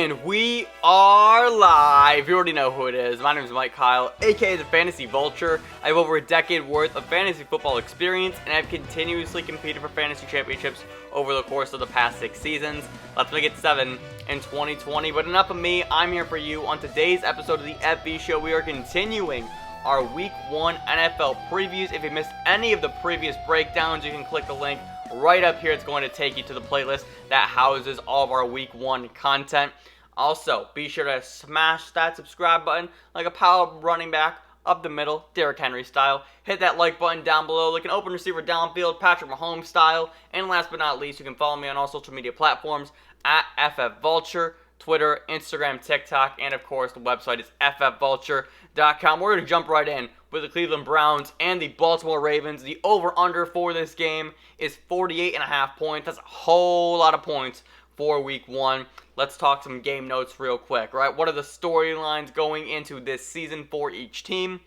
And we are live. You already know who it is. My name is Mike Kyle, aka the Fantasy Vulture. I have over a decade worth of fantasy football experience, and I've continuously competed for fantasy championships over the course of the past 6 seasons. Let's make it 7 in 2020. But enough of me. I'm here for you. On today's episode of the FB Show, we are continuing our Week 1 NFL previews. If you missed any of the previous breakdowns, you can click the link right up here. It's going to take you to the playlist that houses all of our Week 1 content. Also, be sure to smash that subscribe button like a power running back up the middle, Derrick Henry style. Hit that like button down below like an open receiver downfield, Patrick Mahomes style. And last but not least, you can follow me on all social media platforms at FFVulture, Twitter, Instagram, TikTok, and of course the website is ffvulture.com. We're going to jump right in with the Cleveland Browns and the Baltimore Ravens. The over-under for this game is 48.5 points. That's a whole lot of points for Week 1. Let's talk some game notes real quick, right? What are the storylines going into this season for each team?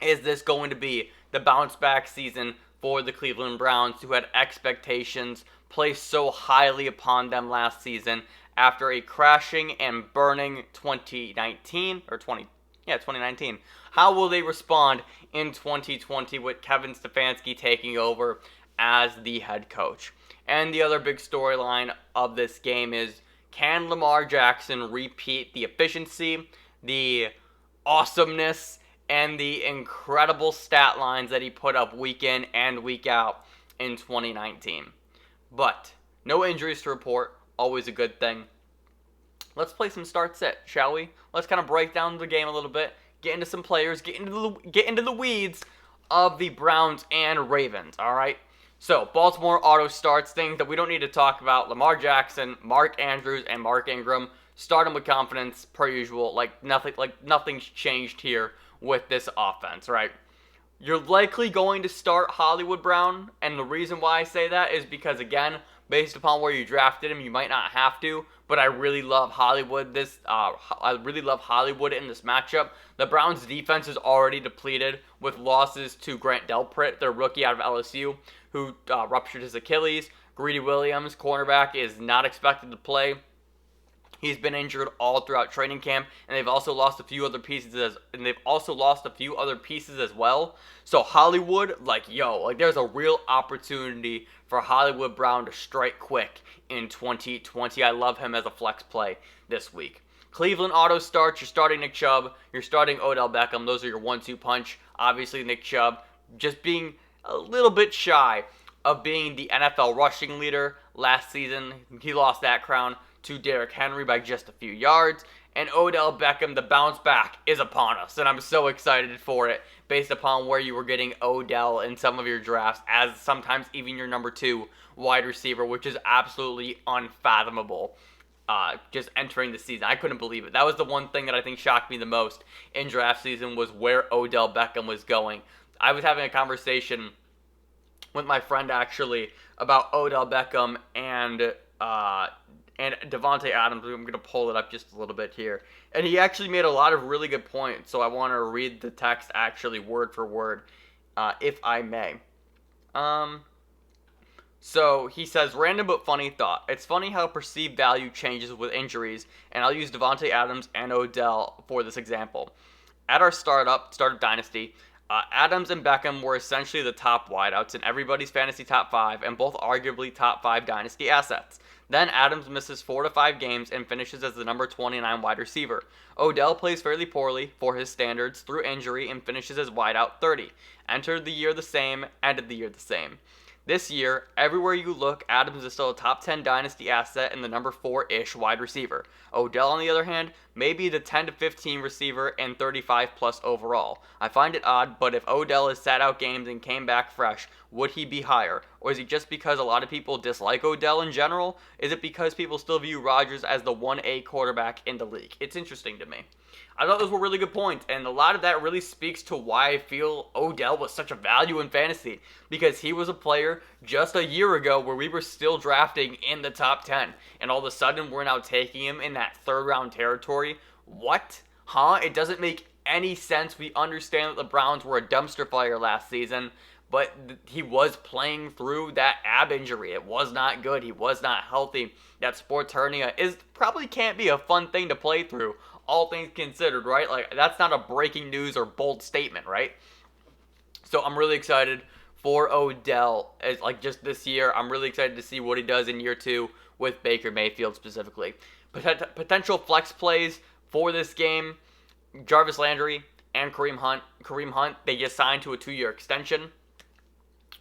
Is this going to be the bounce-back season for the Cleveland Browns, who had expectations placed so highly upon them last season after a crashing and burning 2019? How will they respond in 2020 with Kevin Stefanski taking over as the head coach? And the other big storyline of this game is, can Lamar Jackson repeat the efficiency, the awesomeness, and the incredible stat lines that he put up week in and week out in 2019? But no injuries to report, always a good thing. Let's play some start sit, shall we? Let's kind of break down the game a little bit, get into some players, get into the weeds of the Browns and Ravens, all right? So, Baltimore auto starts, things that we don't need to talk about. Lamar Jackson, Mark Andrews, and Mark Ingram. Start them with confidence, per usual. Nothing's changed here with this offense, right? You're likely going to start Hollywood Brown, and the reason why I say that is because, again, based upon where you drafted him, you might not have to, but I really love Hollywood. I really love Hollywood in this matchup. The Browns' defense is already depleted with losses to Grant Delpit, their rookie out of LSU, who ruptured his Achilles. Greedy Williams, cornerback, is not expected to play. He's been injured all throughout training camp, and they've also lost a few other pieces as well. So Hollywood, there's a real opportunity for Hollywood Brown to strike quick in 2020. I love him as a flex play this week. Cleveland auto starts. You're starting Nick Chubb. You're starting Odell Beckham. Those are your 1-2 punch. Obviously, Nick Chubb just being a little bit shy of being the NFL rushing leader last season. He lost that crown to Derrick Henry by just a few yards. And Odell Beckham, the bounce back, is upon us. And I'm so excited for it based upon where you were getting Odell in some of your drafts, as sometimes even your number 2 wide receiver, which is absolutely unfathomable. Just entering the season. I couldn't believe it. That was the one thing that I think shocked me the most in draft season, was where Odell Beckham was going. I was having a conversation with my friend actually about Odell Beckham and Davante Adams. I'm going to pull it up just a little bit here. And he actually made a lot of really good points, so I want to read the text actually word for word, if I may. So he says, random but funny thought. It's funny how perceived value changes with injuries, and I'll use Davante Adams and Odell for this example. At our startup dynasty, Adams and Beckham were essentially the top wideouts in everybody's fantasy top 5, and both arguably top 5 dynasty assets. Then Adams misses 4 to 5 games and finishes as the number 29 wide receiver. Odell plays fairly poorly for his standards through injury and finishes as wideout 30. Entered the year the same, ended the year the same. This year, everywhere you look, Adams is still a top 10 dynasty asset and the number 4-ish wide receiver. Odell, on the other hand, may be the 10 to 15 receiver and 35 plus overall. I find it odd, but if Odell has sat out games and came back fresh, would he be higher? Or is it just because a lot of people dislike Odell in general? Is it because people still view Rodgers as the 1A quarterback in the league? It's interesting to me. I thought those were really good points, and a lot of that really speaks to why I feel Odell was such a value in fantasy, because he was a player just a year ago where we were still drafting in the top 10, and all of a sudden we're now taking him in that third round territory. What? It doesn't make any sense. We understand that the Browns were a dumpster fire last season, but he was playing through that ab injury. It was not good. He was not healthy. That sports hernia probably can't be a fun thing to play through, all things considered, right? Like, that's not a breaking news or bold statement, right? So I'm really excited for Odell, just this year. I'm really excited to see what he does in year 2 with Baker Mayfield specifically. Potential flex plays for this game: Jarvis Landry and Kareem Hunt, they just signed to a 2-year extension,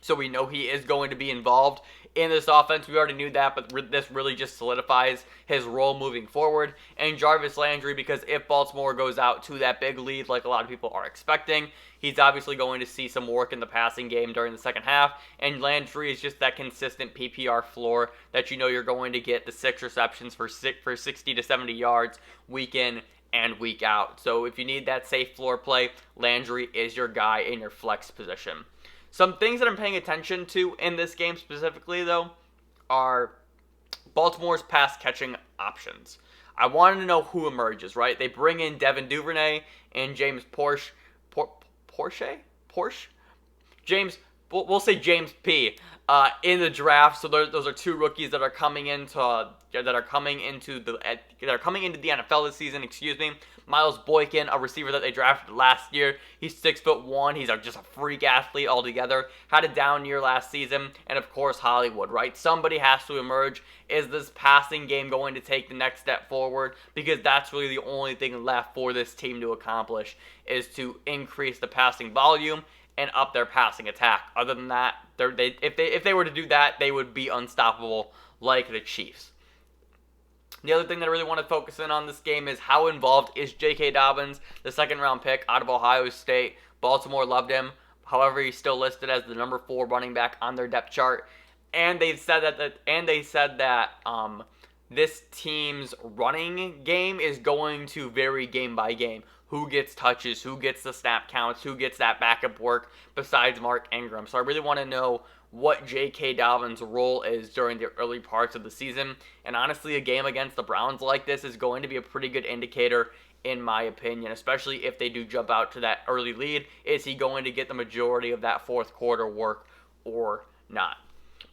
so we know he is going to be involved in this offense. We already knew that, but this really just solidifies his role moving forward. And Jarvis Landry, because if Baltimore goes out to that big lead like a lot of people are expecting, he's obviously going to see some work in the passing game during the second half. And Landry is just that consistent PPR floor that you know you're going to get the 6 receptions for 60 to 70 yards week in and week out. So if you need that safe floor play, Landry is your guy in your flex position. Some things that I'm paying attention to in this game specifically, though, are Baltimore's pass catching options. I wanted to know who emerges, right? They bring in Devin Duvernay and James Porsche? James, we'll say James P. In the draft. So those are 2 rookies that are coming into the NFL this season. Miles Boykin, a receiver that they drafted last year. He's 6'1". He's just a freak athlete altogether. Had a down year last season, and of course Hollywood, right? Somebody has to emerge. Is this passing game going to take the next step forward? Because that's really the only thing left for this team to accomplish, is to increase the passing volume and up their passing attack. Other than that, if they were to do that, they would be unstoppable like the Chiefs. The other thing that I really want to focus in on this game is how involved is J.K. Dobbins, the second-round pick out of Ohio State. Baltimore loved him. However, he's still listed as the number 4 running back on their depth chart. And they said that this team's running game is going to vary game by game. Who gets touches, who gets the snap counts, who gets that backup work besides Mark Ingram. So I really want to know what J.K. Dobbins' role is during the early parts of the season. And honestly, a game against the Browns like this is going to be a pretty good indicator, in my opinion, especially if they do jump out to that early lead. Is he going to get the majority of that fourth quarter work or not?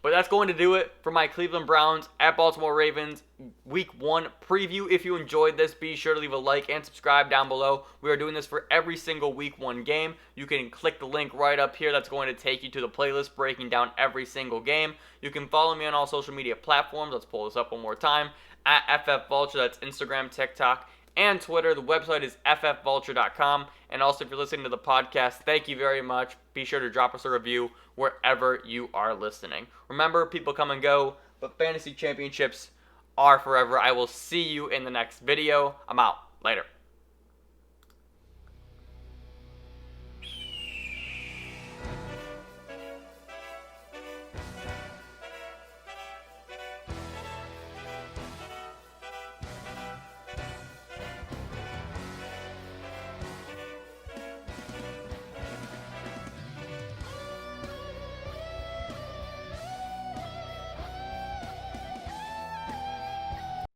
But that's going to do it for my Cleveland Browns at Baltimore Ravens Week 1 preview. If you enjoyed this, be sure to leave a like and subscribe down below. We are doing this for every single Week 1 game. You can click the link right up here. That's going to take you to the playlist breaking down every single game. You can follow me on all social media platforms. Let's pull this up one more time. At FF Vulture, that's Instagram, TikTok, and Twitter. The website is ffvulture.com. And also, if you're listening to the podcast, thank you very much. Be sure to drop us a review wherever you are listening. Remember, people come and go, but fantasy championships are forever. I will see you in the next video. I'm out. Later.